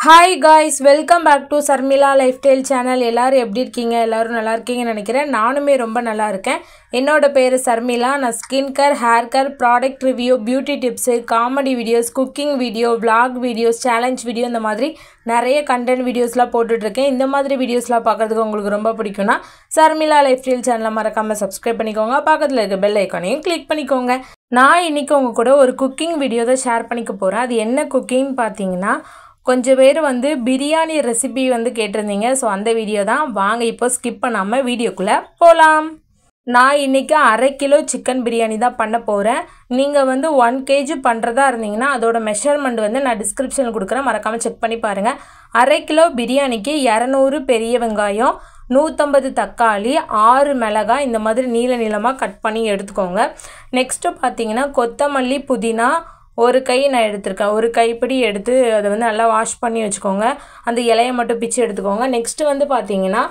Hi guys, welcome back to Sarmila Lifestyle channel. எல்லாரும் எப்படி இருக்கீங்க? எல்லாரும் நல்லா இருக்கீங்கன்னு நினைக்கிறேன். நானுமே ரொம்ப நல்லா இருக்கேன். என்னோட பேரு சர்மிளா. நான் skin care, hair care, product review, beauty tips, comedy videos, cooking video, vlog videos, challenge video இந்த மாதிரி நிறைய கண்டென்ட் வீடியோஸ்லாம் போட்டுட்டு இருக்கேன். இந்த மாதிரி வீடியோஸ்லாம் பார்க்கிறதுக்கு உங்களுக்கு ரொம்ப பிடிக்கும்னா சர்மிளா லைஃப்ஸ்டைல் சேனலை மறக்காம சப்ஸ்கிரைப் பண்ணிக்கோங்க. பக்கத்துல இருக்க பெல் ஐகானையும் கிளிக் பண்ணிக்கோங்க. நான் இன்னைக்கு உங்க கூட ஒரு குக்கிங் வீடியோ தான் ஷேர் பண்ணிக்க போறேன். அது என்ன குக்கிங் பார்த்தீங்கன்னா கொஞ்சம் பேர் பிரியாணி ரெசிபி கேட்டிருந்தீங்க. ஸோ அந்த வீடியோ தான். வாங்க இப்போ ஸ்கிப் பண்ணாமல் வீடியோக்குள்ளே போகலாம். நான் இன்றைக்கி 1/2 கிலோ சிக்கன் பிரியாணி தான் பண்ண போகிறேன். நீங்கள் 1 kg பண்ணுறதா இருந்தீங்கன்னா அதோட மெஷர்மெண்ட் நான் டிஸ்கிரிப்ஷனில் கொடுக்குறேன், மறக்காமல் செக் பண்ணி பாருங்கள். 1/2 கிலோ பிரியாணிக்கு 200 பெரிய வெங்காயம், 150 தக்காளி, 6 மிளகாய் இந்த மாதிரி நீள நீளமாக கட் பண்ணி எடுத்துக்கோங்க. நெக்ஸ்ட்டு பார்த்தீங்கன்னா கொத்தமல்லி, புதினா ஒரு கை நான் எடுத்திருக்கேன். ஒரு கைப்பிடி எடுத்து அதை நல்லா வாஷ் பண்ணி வச்சுக்கோங்க. அந்த இலையை மட்டும் பிச்சு எடுத்துக்கோங்க. நெக்ஸ்ட்டு பார்த்தீங்கன்னா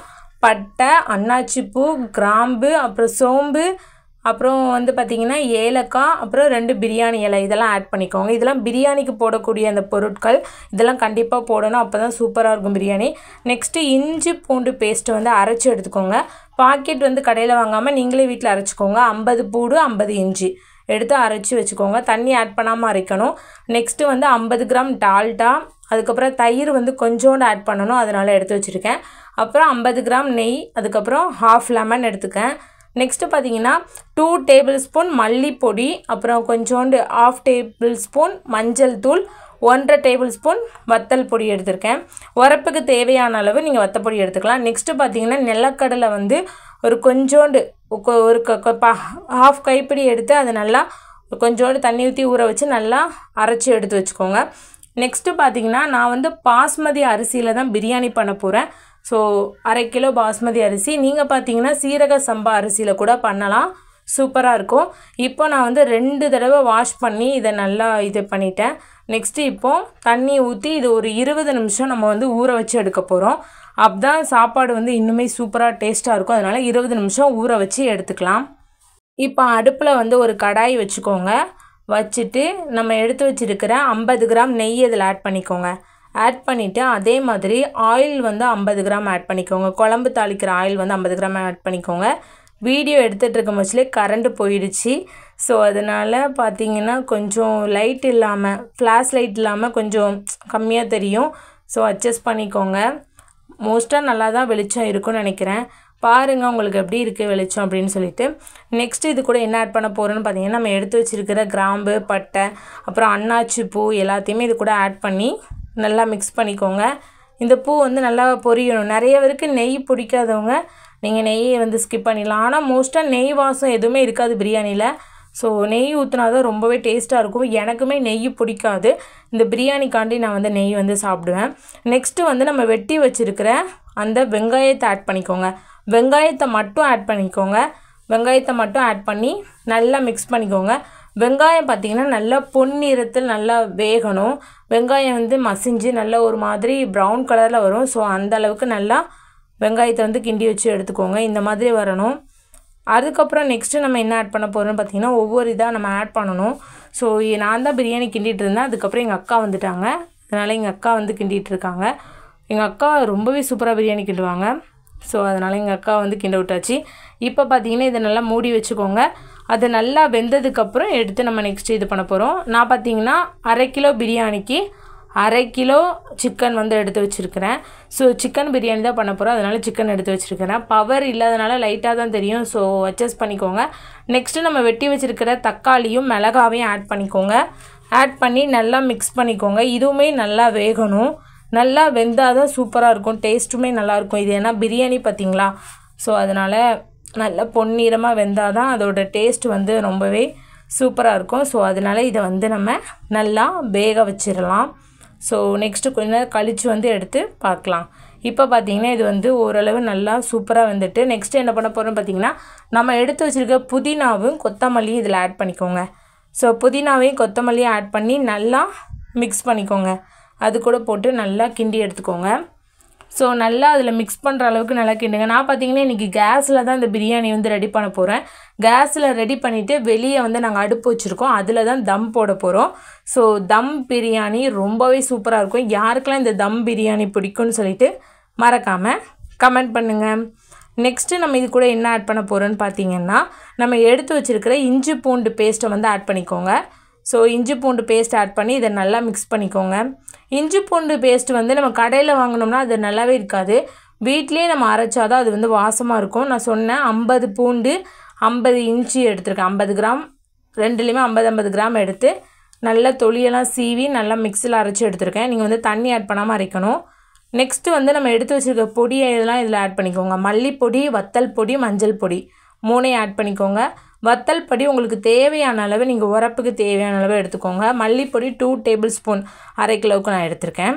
பட்டை, அன்னாச்சிப்பூ, கிராம்பு, அப்புறம் சோம்பு, அப்புறம் பார்த்தீங்கன்னா ஏலக்காய், அப்புறம் 2 பிரியாணி இலை இதெல்லாம் ஆட் பண்ணிக்கோங்க. இதெல்லாம் பிரியாணிக்கு போடக்கூடிய அந்த பொருட்கள். இதெல்லாம் கண்டிப்பாக போடணும், அப்போ தான் சூப்பராக இருக்கும் பிரியாணி. நெக்ஸ்ட்டு இஞ்சி பூண்டு பேஸ்ட்டு அரைச்சி எடுத்துக்கோங்க. பாக்கெட் கடையில் வாங்காமல் நீங்களே வீட்டில் அரைச்சிக்கோங்க. 50 பூடு 50 இஞ்சி எடுத்து அரைச்சி வச்சுக்கோங்க. தண்ணி ஆட் பண்ணாமல் அரைக்கணும். நெக்ஸ்ட்டு 50 கிராம் டால்டா, அதுக்கப்புறம் தயிர் கொஞ்சோண்டு ஆட் பண்ணணும், அதனால் எடுத்து வச்சுருக்கேன். அப்புறம் 50 கிராம் நெய், அதுக்கப்புறம் 1/2 லெமன் எடுத்துக்கேன். நெக்ஸ்ட்டு பார்த்தீங்கன்னா 2 டேபிள் ஸ்பூன் மல்லிப்பொடி, அப்புறம் கொஞ்சோண்டு 1/2 டேபிள் ஸ்பூன் மஞ்சள் தூள், 1/2 டேபிள் ஸ்பூன் வத்தல் பொடி எடுத்திருக்கேன். உரப்புக்கு தேவையான அளவு நீங்கள் வத்தப்பொடி எடுத்துக்கலாம். நெக்ஸ்ட்டு பார்த்தீங்கன்னா நிலக்கடலை ஒரு கொஞ்சோண்டு ஒரு 1/2 கைப்பிடி எடுத்து அதை நல்லா கொஞ்சோண்டு தண்ணி ஊற்றி ஊற வச்சு நல்லா அரைச்சி எடுத்து வச்சுக்கோங்க. நெக்ஸ்ட்டு பார்த்தீங்கன்னா நான் பாஸ்மதி அரிசியில் தான் பிரியாணி பண்ண போகிறேன். ஸோ 1/2 கிலோ பாஸ்மதி அரிசி. நீங்கள் பார்த்தீங்கன்னா சீரக சம்பா அரிசியில் கூட பண்ணலாம், சூப்பராக இருக்கும். இப்போ நான் 2 தடவை வாஷ் பண்ணி இதை நல்லா இது பண்ணிட்டேன். நெக்ஸ்ட்டு இப்போது தண்ணி ஊற்றி இது ஒரு 20 நிமிஷம் நம்ம ஊற வச்சு எடுக்க போகிறோம். அப்பதான் சாப்பாடு இன்னுமே சூப்பராக டேஸ்ட்டாக இருக்கும். அதனால் 20 நிமிஷம் ஊற வச்சு எடுத்துக்கலாம். இப்போ அடுப்பில் ஒரு கடாய் வச்சுக்கோங்க. வச்சுட்டு நம்ம எடுத்து வச்சுருக்கிற 50 கிராம் நெய் இதில் ஆட் பண்ணிக்கோங்க. ஆட் பண்ணிவிட்டு அதே மாதிரி ஆயில் 50 கிராம் ஆட் பண்ணிக்கோங்க. குழம்பு தாளிக்கிற ஆயில் 50 கிராம் ஆட் பண்ணிக்கோங்க. வீடியோ எடுத்துகிட்டு இருக்கும் போச்சுலே கரண்ட்டு போயிடுச்சு. ஸோ அதனால் பார்த்தீங்கன்னா கொஞ்சம் லைட் இல்லாமல், ஃப்ளாஷ் லைட் இல்லாமல் கொஞ்சம் கம்மியாக தெரியும். ஸோ அட்ஜஸ்ட் பண்ணிக்கோங்க. மோஸ்ட்டாக நல்லா தான் வெளிச்சம் இருக்குன்னு நினைக்கிறேன். பாருங்கள் உங்களுக்கு எப்படி இருக்குது வெளிச்சம் அப்படின்னு சொல்லிட்டு. நெக்ஸ்ட்டு இது கூட என்ன ஆட் பண்ண போகிறோன்னு பார்த்தீங்கன்னா நம்ம எடுத்து வச்சுருக்கிற கிராம்பு, பட்டை, அப்புறம் அன்னாச்சி பூ எல்லாத்தையுமே இது கூட ஆட் பண்ணி நல்லா மிக்ஸ் பண்ணிக்கோங்க. இந்த பூ நல்லா பொரியணும். நிறைய பேருக்கு நெய் பிடிக்காதவங்க நீங்கள் நெய்யை ஸ்கிப் பண்ணிடலாம். ஆனால் மோஸ்ட்டாக நெய் வாசம் எதுவுமே இருக்காது பிரியாணியில். ஸோ நெய் ஊற்றினா தான் ரொம்பவே டேஸ்ட்டாக இருக்கும். எனக்குமே நெய் பிடிக்காது. இந்த பிரியாணிக்காண்டி நான் நெய் சாப்பிடுவேன். நெக்ஸ்ட்டு நம்ம வெட்டி வச்சுருக்கிற அந்த வெங்காயத்தை ஆட் பண்ணிக்கோங்க. வெங்காயத்தை மட்டும் ஆட் பண்ணிக்கோங்க. வெங்காயத்தை மட்டும் ஆட் பண்ணி நல்லா மிக்ஸ் பண்ணிக்கோங்க. வெங்காயம் பார்த்திங்கன்னா நல்லா பொன்னிறத்தில் நல்லா வேகணும். வெங்காயம் மசிஞ்சு நல்லா ஒரு மாதிரி ப்ரௌன் கலரில் வரும். ஸோ அந்த அளவுக்கு நல்லா வெங்காயத்தை கிண்டி வச்சு எடுத்துக்கோங்க. இந்த மாதிரி வரணும். அதுக்கப்புறம் நெக்ஸ்ட்டு நம்ம என்ன ஆட் பண்ண போகிறோம்னு பார்த்திங்கன்னா ஒவ்வொரு இதாக நம்ம ஆட் பண்ணணும். ஸோ நான் தான் பிரியாணி கிண்டிகிட்டு இருந்தேன். அதுக்கப்புறம் எங்கள் அக்கா வந்துட்டாங்க. அதனால் எங்கள் அக்கா கிண்டிகிட்டு இருக்காங்க. எங்கள் அக்கா ரொம்பவே சூப்பராக பிரியாணி கிண்டுவாங்க. ஸோ அதனால் எங்கள் அக்கா கிண்ட விட்டாச்சு. இப்போ பார்த்திங்கன்னா இதை நல்லா மூடி வச்சுக்கோங்க. அது நல்லா வெந்ததுக்கப்புறம் எடுத்து நம்ம நெக்ஸ்ட்டு இது பண்ண போகிறோம். நான் பார்த்திங்கன்னா 1/2 கிலோ பிரியாணிக்கு 1/2 கிலோ சிக்கன் எடுத்து வச்சுருக்கிறேன். ஸோ சிக்கன் பிரியாணி தான் பண்ண போகிறோம், அதனால் சிக்கன் எடுத்து வச்சுருக்கிறேன். பவர் இல்லாதனால லைட்டாக தான் தெரியும். ஸோ அட்ஜஸ்ட் பண்ணிக்கோங்க. நெக்ஸ்ட்டு நம்ம வெட்டி வச்சுருக்கிற தக்காளியும் மிளகாவையும் ஆட் பண்ணிக்கோங்க. ஆட் பண்ணி நல்லா மிக்ஸ் பண்ணிக்கோங்க. இதுவுமே நல்லா வேகணும். நல்லா வெந்தால் தான் சூப்பராக இருக்கும், டேஸ்ட்டுமே நல்லாயிருக்கும். இது ஏன்னா பிரியாணி பார்த்திங்களா, ஸோ அதனால் நல்லா பொன்னிறமாக வெந்தால் தான் அதோட டேஸ்ட் ரொம்பவே சூப்பராக இருக்கும். ஸோ அதனால் இதை நம்ம நல்லா வேக வச்சிடலாம். ஸோ நெக்ஸ்ட்டு கொஞ்ச நேரம் கழித்து எடுத்து பார்க்கலாம். இப்போ பார்த்திங்கன்னா இது ஓரளவு நல்லா சூப்பராக வந்துட்டு நெக்ஸ்ட்டு என்ன பண்ண போகிறோம்னு பார்த்திங்கன்னா நம்ம எடுத்து வச்சுருக்க புதினாவும் கொத்தமல்லியும் இதில் ஆட் பண்ணிக்கோங்க. ஸோ புதினாவையும் கொத்தமல்லியும் ஆட் பண்ணி நல்லா மிக்ஸ் பண்ணிக்கோங்க. அது கூட போட்டு நல்லா கிண்டி எடுத்துக்கோங்க. ஸோ நல்லா அதில் மிக்ஸ் பண்ணுற அளவுக்கு நல்லா கிண்டுங்க. நான் பார்த்தீங்கன்னா இன்றைக்கி கேஸில் தான் இந்த பிரியாணி வந்து ரெடி பண்ண போகிறேன். கேஸில் ரெடி பண்ணிவிட்டு வெளியே வந்து நாங்கள் அடுப்பு வச்சுருக்கோம், அதில் தான் தம் போட போகிறோம். ஸோ தம் பிரியாணி ரொம்பவே சூப்பராக இருக்கும். யாருக்கெல்லாம் இந்த தம் பிரியாணி பிடிக்கும்னு சொல்லிட்டு மறக்காமல் கமெண்ட் பண்ணுங்கள். நெக்ஸ்ட்டு நம்ம இது கூட என்ன ஆட் பண்ண போகிறோன்னு பார்த்தீங்கன்னா, நம்ம எடுத்து வச்சுருக்கிற இஞ்சி பூண்டு பேஸ்ட்டை வந்து ஆட் பண்ணிக்கோங்க. ஸோ இஞ்சி பூண்டு பேஸ்ட் ஆட் பண்ணி இதை நல்லா மிக்ஸ் பண்ணிக்கோங்க. இஞ்சி பூண்டு பேஸ்ட் வந்து நம்ம கடையில் வாங்கினோம்னா அது நல்லாவே இருக்காது. வீட்லேயே நம்ம அரைச்சாதான் அது வந்து வாசமாக இருக்கும். நான் சொன்னேன் 50 பூண்டு 50 இஞ்சி எடுத்துருக்கேன். 50 கிராம், ரெண்டுலேயுமே 50 கிராம் எடுத்து நல்லா தொலியெல்லாம் சீவி நல்லா மிக்ஸியில் அரைச்சி எடுத்துருக்கேன். நீங்கள் வந்து தண்ணி ஆட் பண்ணாமல் அரைக்கணும். நெக்ஸ்ட்டு வந்து நம்ம எடுத்து வச்சுருக்க பொடியை இதெல்லாம் இதில் ஆட் பண்ணிக்கோங்க. மல்லிப்பொடி, வத்தல் பொடி, மஞ்சள் பொடி 3ஐயும் ஆட் பண்ணிக்கோங்க. வத்தல் பொடி உங்களுக்கு தேவையான அளவு, நீங்கள் உரப்புக்கு தேவையான அளவு எடுத்துக்கோங்க. மல்லிப்பொடி 2 டேபிள் ஸ்பூன், 1/2 கிலோவுக்கு நான் எடுத்திருக்கேன்.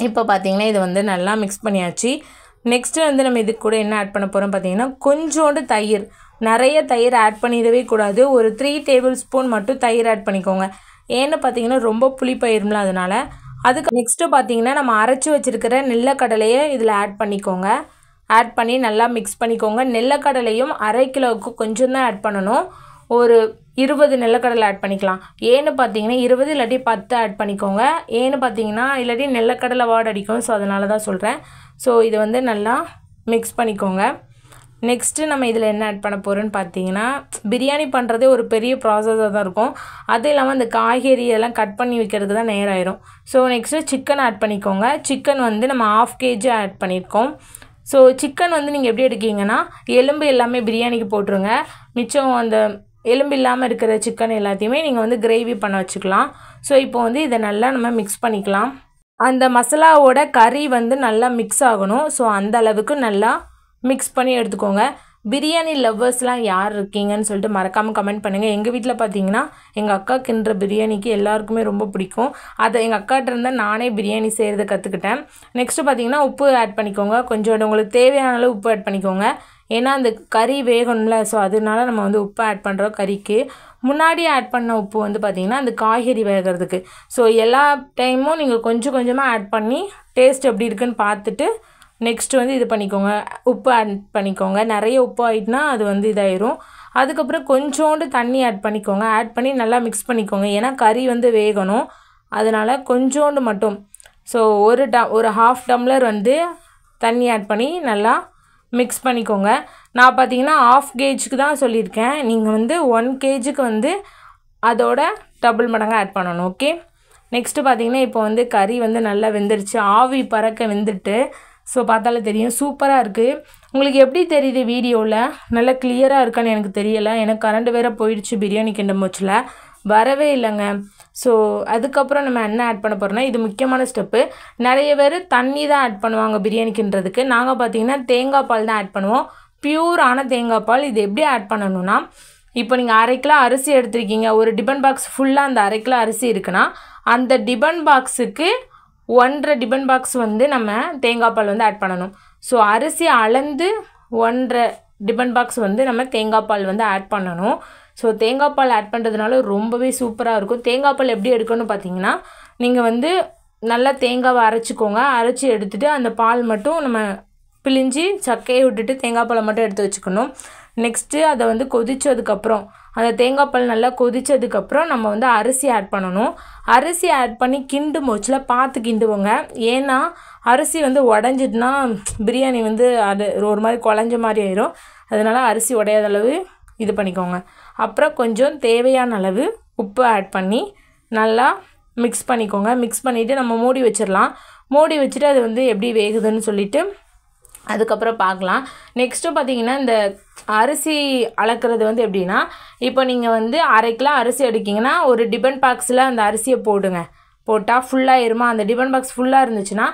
இப்போ பார்த்தீங்கன்னா இது வந்து நல்லா மிக்ஸ் பண்ணியாச்சு. நெக்ஸ்ட்டு வந்து நம்ம இதுக்கு கூட என்ன ஆட் பண்ண போகிறோம் பார்த்தீங்கன்னா, கொஞ்சோண்டு தயிர். நிறைய தயிர் ஆட் பண்ணிடவே கூடாது. ஒரு 3 டேபிள் ஸ்பூன் மட்டும் தயிர் ஆட் பண்ணிக்கோங்க. ஏன்னு பார்த்தீங்கன்னா ரொம்ப புளிப்பாயிரும்ல, அதனால். அதுக்கு நெக்ஸ்ட்டு பார்த்தீங்கன்னா நம்ம அரைச்சி வச்சுருக்கிற நெல்லிக்கடலையை இதில் ஆட் பண்ணிக்கோங்க. ஆட் பண்ணி நல்லா மிக்ஸ் பண்ணிக்கோங்க. நெல்லிக்கடலையும் 1/2 கிலோவுக்கு கொஞ்சம் தான் ஆட் பண்ணணும். ஒரு 20 நெல்லிக்கடலை ஆட் பண்ணிக்கலாம். ஏன்னு பார்த்தீங்கன்னா 20 இல்லாட்டி 10 ஆட் பண்ணிக்கோங்க. ஏன்னு பார்த்தீங்கன்னா இல்லாட்டி நெல்லிக்கடலை வாடை அடிக்கும். ஸோ அதனால தான் சொல்கிறேன். ஸோ இது வந்து நல்லா மிக்ஸ் பண்ணிக்கோங்க. நெக்ஸ்ட்டு நம்ம இதில் என்ன ஆட் பண்ண போகிறோன்னு பார்த்தீங்கன்னா, பிரியாணி பண்ணுறதே ஒரு பெரிய ப்ராசஸாக தான் இருக்கும். அது இல்லாமல் அந்த காய்கறி எல்லாம் கட் பண்ணி வைக்கிறதுக்கு தான் நேரம் ஆயிரும். ஸோ நெக்ஸ்ட்டு சிக்கன் ஆட் பண்ணிக்கோங்க. சிக்கன் வந்து நம்ம 1/2 kg ஆட் பண்ணியிருக்கோம். ஸோ சிக்கன் வந்து நீங்கள் எப்படி எடுக்கீங்கன்னா, எலும்பு எல்லாமே பிரியாணிக்கு போட்டுருங்க. மிச்சம் அந்த எலும்பு இல்லாமல் இருக்கிற சிக்கன் எல்லாத்தையுமே நீங்கள் வந்து கிரேவி பண்ண வச்சுக்கலாம். ஸோ இப்போ வந்து இதை நல்லா நம்ம மிக்ஸ் பண்ணிக்கலாம். அந்த மசாலாவோட கறி வந்து நல்லா மிக்ஸ் ஆகணும். ஸோ அந்த அளவுக்கு நல்லா மிக்ஸ் பண்ணி எடுத்துக்கோங்க. பிரியாணி லவ்வர்ஸ்லாம் யார் இருக்கீங்கன்னு சொல்லிட்டு மறக்காமல் கமெண்ட் பண்ணுங்கள். எங்கள் வீட்டில் பார்த்தீங்கன்னா எங்கள் அக்கா கிண்டுற பிரியாணிக்கு எல்லாருக்குமே ரொம்ப பிடிக்கும். அதை எங்கள் அக்காட்ட இருந்தால் நானே பிரியாணி செய்கிறத கற்றுக்கிட்டேன். நெக்ஸ்ட்டு பார்த்தீங்கன்னா உப்பு ஆட் பண்ணிக்கோங்க. கொஞ்சோண்டு உங்களுக்கு தேவையான அளவு உப்பு ஆட் பண்ணிக்கோங்க. ஏன்னா அந்த கறி வேகணும்ல, ஸோ அதனால நம்ம வந்து உப்பு ஆட் பண்ணுறோம். கறிக்கு முன்னாடி ஆட் பண்ண உப்பு வந்து பார்த்திங்கன்னா அந்த காய்கறி வேகிறதுக்கு. ஸோ எல்லா டைமும் நீங்கள் கொஞ்சம் கொஞ்சமாக ஆட் பண்ணி டேஸ்ட் எப்படி இருக்குன்னு பார்த்துட்டு நெக்ஸ்ட்டு வந்து இது பண்ணிக்கோங்க. உப்பு ஆட் பண்ணிக்கோங்க. நிறைய உப்பு ஆகிட்டுனா அது வந்து இதாயிரும். அதுக்கப்புறம் கொஞ்சோண்டு தண்ணி ஆட் பண்ணிக்கோங்க. ஆட் பண்ணி நல்லா மிக்ஸ் பண்ணிக்கோங்க. ஏன்னா கறி வந்து வேகணும், அதனால் கொஞ்சோண்டு மட்டும். ஸோ ஒரு 1/2 டம்ளர் வந்து தண்ணி ஆட் பண்ணி நல்லா மிக்ஸ் பண்ணிக்கோங்க. நான் பார்த்தீங்கன்னா 1/2 kgக்கு தான் சொல்லியிருக்கேன். நீங்கள் வந்து 1 kgக்கு வந்து அதோட டபுள் மடங்காக ஆட் பண்ணணும். ஓகே. நெக்ஸ்ட்டு பார்த்தீங்கன்னா இப்போ வந்து கறி வந்து நல்லா வெந்துருச்சு. ஆவி பறக்க வெந்துட்டு, ஸோ பார்த்தாலே தெரியும் சூப்பராக இருக்குது. உங்களுக்கு எப்படி தெரியுது வீடியோவில்? நல்லா கிளியராக இருக்கான்னு எனக்கு தெரியலை. எனக்கு கரண்ட் வேறு போயிடுச்சு பிரியாணி கிண்டும் போச்சில், வரவே இல்லைங்க. ஸோ அதுக்கப்புறம் நம்ம என்ன ஆட் பண்ண போகிறோம்னா, இது முக்கியமான ஸ்டெப்பு. நிறைய பேர் தண்ணி தான் ஆட் பண்ணுவாங்க பிரியாணிக்குன்றதுக்கு. நாங்கள் பார்த்தீங்கன்னா தேங்காய் பால் தான் ஆட் பண்ணுவோம். பியூரான தேங்காய் பால். இது எப்படி ஆட் பண்ணணும்னா, இப்போ நீங்கள் 1/2 கிலோ அரிசி எடுத்துருக்கீங்க. ஒரு டிபன் பாக்ஸ் ஃபுல்லாக அந்த 1/2 கிலோ அரிசி இருக்குன்னா அந்த டிபன் பாக்ஸுக்கு 1.5 டிபன் பாக்ஸ் வந்து நம்ம தேங்காய் பால் வந்து ஆட் பண்ணணும். ஸோ அரிசி அளந்து 1.5 டிபன் பாக்ஸ் வந்து நம்ம தேங்காய் பால் வந்து ஆட் பண்ணணும். ஸோ தேங்காய் பால் ஆட் பண்ணுறதுனால ரொம்பவே சூப்பராக இருக்கும். தேங்காய் பால் எப்படி எடுக்கணும்னு பார்த்தீங்கன்னா, நீங்கள் வந்து நல்லா தேங்காவை அரைச்சிக்கோங்க. அரைச்சி எடுத்துகிட்டு அந்த பால் மட்டும் நம்ம பிழிஞ்சி சக்கையை விட்டுட்டு தேங்காய் பாலை மட்டும் எடுத்து வச்சுக்கணும். நெக்ஸ்ட்டு அதை வந்து கொதித்ததுக்கப்புறம், அந்த தேங்காய் பால் நல்லா கொதித்ததுக்கப்புறம் நம்ம வந்து அரிசி ஆட் பண்ணணும். அரிசி ஆட் பண்ணி கிண்டும் போச்சில் பார்த்து கிண்டுவோங்க. ஏன்னா அரிசி வந்து உடஞ்சிட்டுனா பிரியாணி வந்து அது ஒரு மாதிரி குழஞ்ச மாதிரி ஆயிரும். அதனால் அரிசி உடையாத அளவு இது பண்ணிக்கோங்க. அப்புறம் கொஞ்சம் தேவையான அளவு உப்பு ஆட் பண்ணி நல்லா மிக்ஸ் பண்ணிக்கோங்க. மிக்ஸ் பண்ணிவிட்டு நம்ம மூடி வச்சிடலாம். மூடி வச்சுட்டு அது வந்து எப்படி வேகுதுன்னு சொல்லிவிட்டு அதுக்கப்புறம் பார்க்கலாம். நெக்ஸ்ட்டு பார்த்தீங்கன்னா, இந்த அரிசி அளக்கிறது வந்து எப்படின்னா, இப்போ நீங்கள் வந்து 1/2 கிலோ அரிசி எடுக்கிங்கன்னா ஒரு டிபன் பாக்ஸில் அந்த அரிசியை போடுங்க. போட்டால் ஃபுல்லாகிருமா? அந்த டிபன் பாக்ஸ் ஃபுல்லாக இருந்துச்சுன்னா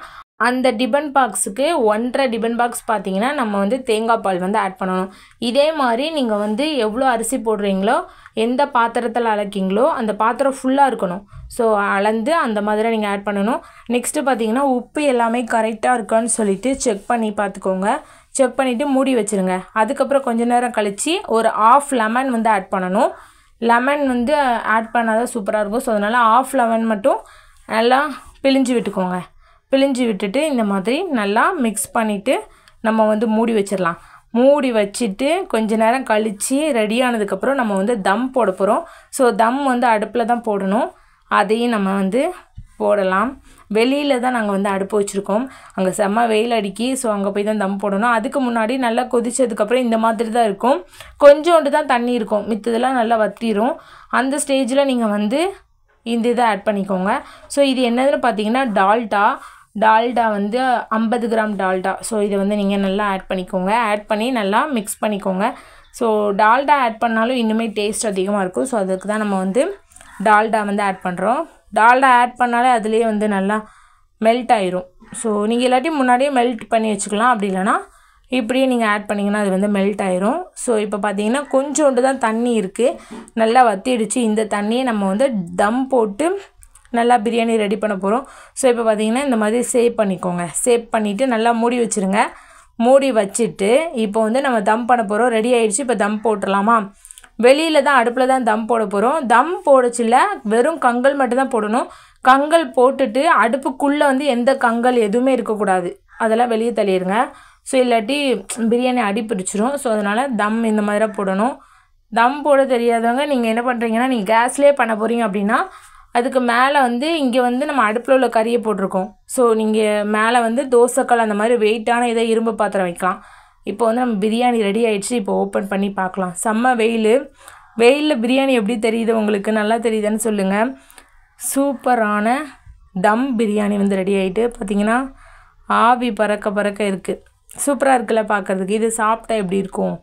அந்த டிபன் பாக்ஸுக்கு 1.5 டிபன் பாக்ஸ் பார்த்தீங்கன்னா நம்ம வந்து தேங்காய் பால் வந்து ஆட் பண்ணணும். இதே மாதிரி நீங்கள் வந்து எவ்வளோ அரிசி போடுறீங்களோ, எந்த பாத்திரத்தில் அளக்கிங்களோ அந்த பாத்திரம் ஃபுல்லாக இருக்கணும். ஸோ அளந்து அந்த மாதிரி நீங்கள் ஆட் பண்ணணும். நெக்ஸ்ட்டு பார்த்தீங்கன்னா உப்பு எல்லாமே கரெக்டாக இருக்கான்னு சொல்லிவிட்டு செக் பண்ணி பார்த்துக்கோங்க. செக் பண்ணிவிட்டு மூடி வச்சுருங்க. அதுக்கப்புறம் கொஞ்சம் நேரம் கழித்து ஒரு 1/2 லெமன் வந்து ஆட் பண்ணணும். லெமன் வந்து ஆட் பண்ணால் தான் சூப்பராக இருக்கும். ஸோ அதனால் 1/2 லெமன் மட்டும் நல்லா பிழிஞ்சு விட்டுக்கோங்க. பிழிஞ்சு விட்டுட்டு இந்த மாதிரி நல்லா மிக்ஸ் பண்ணிவிட்டு நம்ம வந்து மூடி வச்சிடலாம். மூடி வச்சுட்டு கொஞ்ச நேரம் கழித்து ரெடி ஆனதுக்கப்புறம் நம்ம வந்து தம் போட போகிறோம். ஸோ தம் வந்து அடுப்பில் தான் போடணும். அதையும் நம்ம வந்து போடலாம். வெளியில் தான் நாங்கள் வந்து அடுப்பு வச்சுருக்கோம். அங்கே செம்ம வெயில் அடிக்கி. ஸோ அங்கே போய் தான் தம் போடணும். அதுக்கு முன்னாடி நல்லா கொதிச்சதுக்கப்புறம் இந்த மாதிரி தான் இருக்கும். கொஞ்சோண்டு தான் தண்ணி இருக்கும், மித்ததெல்லாம் நல்லா வற்றிடும். அந்த ஸ்டேஜில் நீங்கள் வந்து இந்த இதை ஆட் பண்ணிக்கோங்க. ஸோ இது என்னதுன்னு பார்த்தீங்கன்னா டால்டா வந்து 50 கிராம் டால்டா. ஸோ இதை வந்து நீங்கள் நல்லா ஆட் பண்ணிக்கோங்க. ஆட் பண்ணி நல்லா மிக்ஸ் பண்ணிக்கோங்க. ஸோ டால்டா ஆட் பண்ணாலும் இன்னுமே டேஸ்ட் அதிகமாக இருக்கும். ஸோ அதுக்கு தான் நம்ம வந்து டால்டா வந்து ஆட் பண்ணுறோம். டால்டா ஆட் பண்ணாலே அதுலேயே வந்து நல்லா மெல்ட் ஆயிரும். ஸோ நீங்கள் எல்லாத்தையும் முன்னாடியே மெல்ட் பண்ணி வச்சுக்கலாம். அப்படி இல்லைனா இப்படியே நீங்கள் ஆட் பண்ணிங்கன்னா அது வந்து மெல்ட் ஆயிரும். ஸோ இப்போ பார்த்தீங்கன்னா கொஞ்சோண்டு தான் தண்ணி இருக்குது, நல்லா வற்றிடுச்சு. இந்த தண்ணியை நம்ம வந்து தம் போட்டு நல்லா பிரியாணி ரெடி பண்ண போகிறோம். ஸோ இப்போ பார்த்தீங்கன்னா இந்த மாதிரி சேவ் பண்ணிக்கோங்க. சேவ் பண்ணிவிட்டு நல்லா மூடி வச்சுருங்க. மூடி வச்சுட்டு இப்போ வந்து நம்ம தம் பண்ண போகிறோம். ரெடி ஆகிடுச்சு. இப்போ தம் போட்டுடலாமா? வெளியில் தான் அடுப்பில் தான் தம் போட போகிறோம். தம் போடச்சில்ல வெறும் கங்கல் மட்டும் தான் போடணும். கங்கல் போட்டுட்டு அடுப்புக்குள்ளே வந்து எந்த கங்கல் எதுவுமே இருக்கக்கூடாது, அதெல்லாம் வெளியே தள்ளிடுங்க. ஸோ இல்லாட்டி பிரியாணி அடி பிடிச்சிரும். ஸோ அதனால் தம் இந்த மாதிரி தான் போடணும். தம் போட தெரியாதவங்க நீங்கள் என்ன பண்ணுறீங்கன்னா, நீங்கள் கேஸ்லேயே பண்ண போகிறீங்க அப்படின்னா அதுக்கு மேலே வந்து இங்கே வந்து நம்ம அடுப்பில் உள்ள கறியை போட்டிருக்கோம். ஸோ நீங்கள் மேலே வந்து தோசைக்கல் அந்த மாதிரி வெயிட்டான இதை இரும்பு பாத்திரம் வைக்கலாம். இப்போ வந்து நம்ம பிரியாணி ரெடி ஆகிடுச்சு. இப்போ ஓப்பன் பண்ணி பார்க்கலாம். செம்ம வெயிலில் பிரியாணி எப்படி தெரியுது உங்களுக்கு? நல்லா தெரியுதுன்னு சொல்லுங்கள். சூப்பரான தம் பிரியாணி வந்து ரெடி ஆகிட்டு பார்த்தீங்கன்னா ஆவி பறக்க இருக்குது. சூப்பராக இருக்குல்ல பார்க்குறதுக்கு. இது சாப்பிட்டா எப்படி இருக்கும்?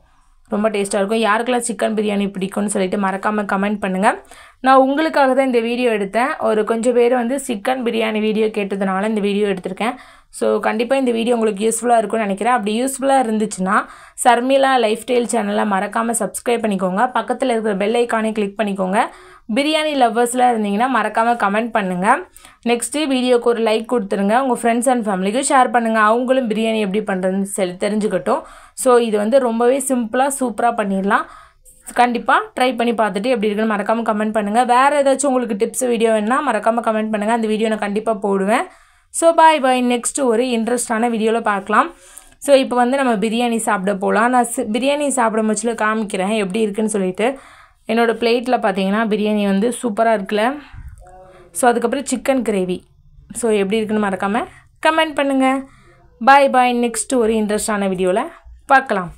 ரொம்ப டேஸ்ட்டாக இருக்கும். யாருக்கெல்லாம் சிக்கன் பிரியாணி பிடிக்கும்னு சொல்லிட்டு மறக்காமல் கமெண்ட் பண்ணுங்கள். நான் உங்களுக்காக தான் இந்த வீடியோ எடுத்தேன். ஒரு கொஞ்சம் பேர் வந்து சிக்கன் பிரியாணி வீடியோ கேட்டதுனால இந்த வீடியோ எடுத்திருக்கேன். ஸோ கண்டிப்பாக இந்த வீடியோ உங்களுக்கு யூஸ்ஃபுல்லாக இருக்கும்னு நினைக்கிறேன். அப்படி யூஸ்ஃபுல்லாக இருந்துச்சுன்னா சர்மிளா லைஃப் ஸ்டைல் சேனலை மறக்காமல் சப்ஸ்கிரைப் பண்ணிக்கோங்க. பக்கத்தில் இருக்கிற பெல் ஐக்கானே கிளிக் பண்ணிக்கோங்க. பிரியாணி லவ்வர்ஸ்லாம் இருந்தீங்கன்னா மறக்காமல் கமெண்ட் பண்ணுங்கள். நெக்ஸ்ட்டு வீடியோக்கு ஒரு லைக் கொடுத்துருங்க. உங்கள் ஃப்ரெண்ட்ஸ் அண்ட் ஃபேமிலிக்கும் ஷேர் பண்ணுங்கள். அவங்களும் பிரியாணி எப்படி பண்ணுறதுன்னு தெரிஞ்சுக்கட்டும். ஸோ இது வந்து ரொம்பவே சிம்பிளாக சூப்பராக பண்ணிடலாம். கண்டிப்பாக ட்ரை பண்ணி பார்த்துட்டு எப்படி இருக்குன்னு மறக்காமல் கமெண்ட் பண்ணுங்கள். வேறு ஏதாச்சும் உங்களுக்கு டிப்ஸ் வீடியோ வேணுன்னா மறக்காமல் கமெண்ட் பண்ணுங்கள். அந்த வீடியோ நான் கண்டிப்பாக போடுவேன். So bye. நெக்ஸ்ட்டு ஒரு இன்ட்ரெஸ்டான வீடியோவில் பார்க்கலாம். ஸோ இப்போ வந்து நம்ம பிரியாணி சாப்பிட போகலாம். நான் பிரியாணி சாப்பிட முச்சில காமிக்கிறேன் எப்படி இருக்குன்னு சொல்லிட்டு. என்னோடய பிளேட்டில் பார்த்தீங்கன்னா பிரியாணி வந்து சூப்பராக இருக்குல்ல. ஸோ அதுக்கப்புறம் சிக்கன் கிரேவி. ஸோ எப்படி இருக்குன்னு மறக்காமல் கமெண்ட் பண்ணுங்கள். பாய். நெக்ஸ்ட்டு ஒரு இன்ட்ரெஸ்டான வீடியோவில் பார்க்கலாம்.